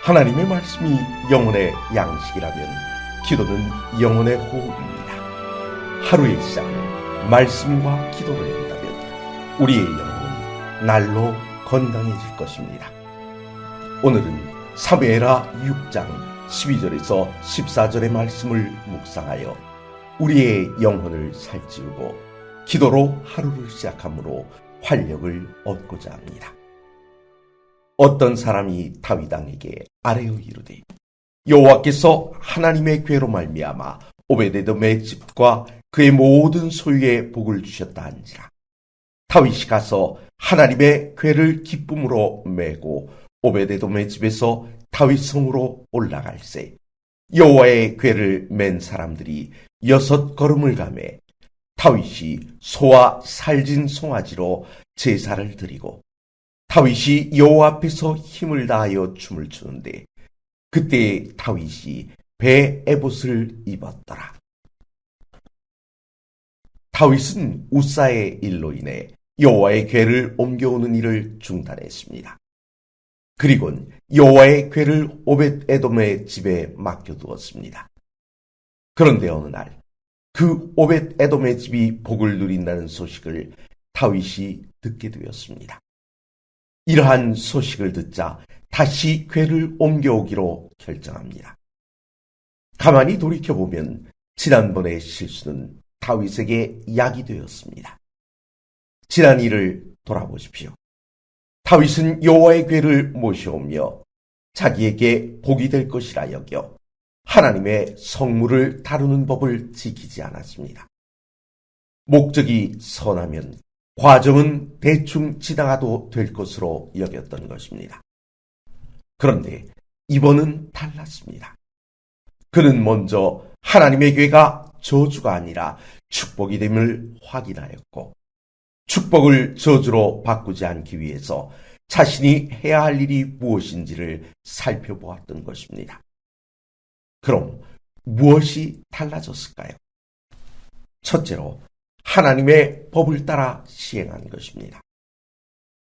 하나님의 말씀이 영혼의 양식이라면 기도는 영혼의 호흡입니다. 하루의 시작을 말씀과 기도로 한다면 우리의 영혼은 날로 건강해질 것입니다. 오늘은 사무엘하 6장 12절에서 14절의 말씀을 묵상하여 우리의 영혼을 살찌우고 기도로 하루를 시작함으로 활력을 얻고자 합니다. 어떤 사람이 다윗 왕에게 아뢰어 이르되 여호와께서 하나님의 궤로 말미암아 오베데돔의 집과 그의 모든 소유에 복을 주셨다 한지라. 다윗이 가서 하나님의 궤를 기쁨으로 메고 오베데돔의 집에서 다윗 성으로 올라갈새 여호와의 궤를 맨 사람들이 6걸음을 가매 다윗이 소와 살진 송아지로 제사를 드리고 다윗이 여호와 앞에서 힘을 다하여 춤을 추는데 그때 다윗이 배 에봇을 입었더라. 다윗은 우사의 일로 인해 여호와의 궤를 옮겨오는 일을 중단했습니다. 그리고는 여호와의 궤를 오벳에돔의 집에 맡겨두었습니다. 그런데 어느 날 그 오벳에돔의 집이 복을 누린다는 소식을 다윗이 듣게 되었습니다. 이러한 소식을 듣자 다시 궤를 옮겨오기로 결정합니다. 가만히 돌이켜보면 지난번의 실수는 다윗에게 약이 되었습니다. 지난 일을 돌아보십시오. 다윗은 여호와의 궤를 모셔오며 자기에게 복이 될 것이라 여겨 하나님의 성물을 다루는 법을 지키지 않았습니다. 목적이 선하면 과정은 대충 지나가도 될 것으로 여겼던 것입니다. 그런데 이번은 달랐습니다. 그는 먼저 하나님의 궤가 저주가 아니라 축복이 됨을 확인하였고 축복을 저주로 바꾸지 않기 위해서 자신이 해야 할 일이 무엇인지를 살펴보았던 것입니다. 그럼 무엇이 달라졌을까요? 첫째로 하나님의 법을 따라 시행한 것입니다.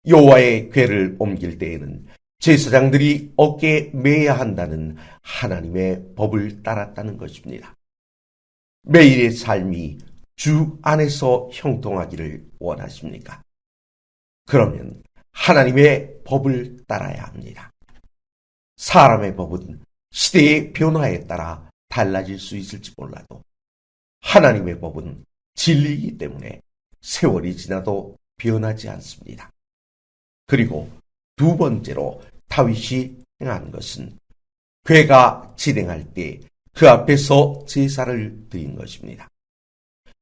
여호와의 궤를 옮길 때에는 제사장들이 어깨에 매야 한다는 하나님의 법을 따랐다는 것입니다. 매일의 삶이 주 안에서 형통하기를 원하십니까? 그러면 하나님의 법을 따라야 합니다. 사람의 법은 시대의 변화에 따라 달라질 수 있을지 몰라도 하나님의 법은 진리이기 때문에 세월이 지나도 변하지 않습니다. 그리고 두 번째로 다윗이 행한 것은 궤가 진행할 때 그 앞에서 제사를 드린 것입니다.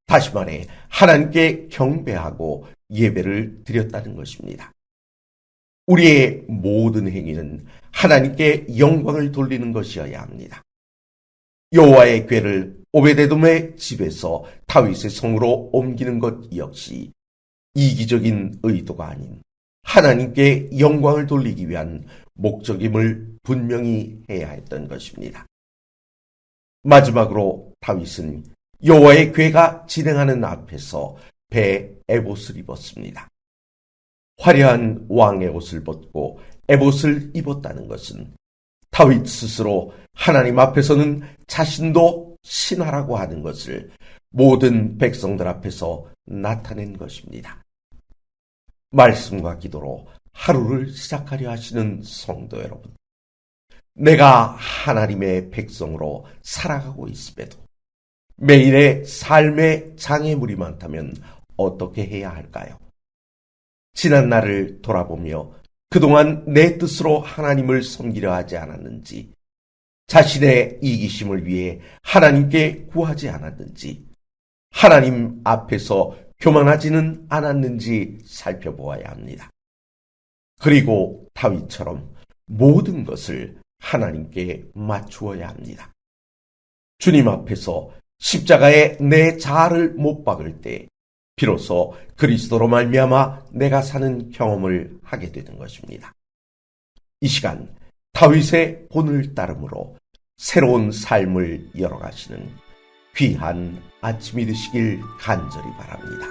다시 말해 하나님께 경배하고 예배를 드렸다는 것입니다. 우리의 모든 행위는 하나님께 영광을 돌리는 것이어야 합니다. 여호와의 궤를 오베데돔의 집에서 다윗의 성으로 옮기는 것 역시 이기적인 의도가 아닌 하나님께 영광을 돌리기 위한 목적임을 분명히 해야 했던 것입니다. 마지막으로 다윗은 여호와의 궤가 진행하는 앞에서 배 에봇을 입었습니다. 화려한 왕의 옷을 벗고 에봇을 입었다는 것은 다윗 스스로 하나님 앞에서는 자신도 신하라고 하는 것을 모든 백성들 앞에서 나타낸 것입니다. 말씀과 기도로 하루를 시작하려 하시는 성도 여러분, 내가 하나님의 백성으로 살아가고 있음에도 매일의 삶의 장애물이 많다면 어떻게 해야 할까요? 지난 날을 돌아보며 그동안 내 뜻으로 하나님을 섬기려 하지 않았는지, 자신의 이기심을 위해 하나님께 구하지 않았는지, 하나님 앞에서 교만하지는 않았는지 살펴보아야 합니다. 그리고 다윗처럼 모든 것을 하나님께 맞추어야 합니다. 주님 앞에서 십자가에 내 자아를 못 박을 때 비로소 그리스도로 말미암아 내가 사는 경험을 하게 되는 것입니다. 이 시간 다윗의 본을 따름으로 새로운 삶을 열어가시는 귀한 아침이 되시길 간절히 바랍니다.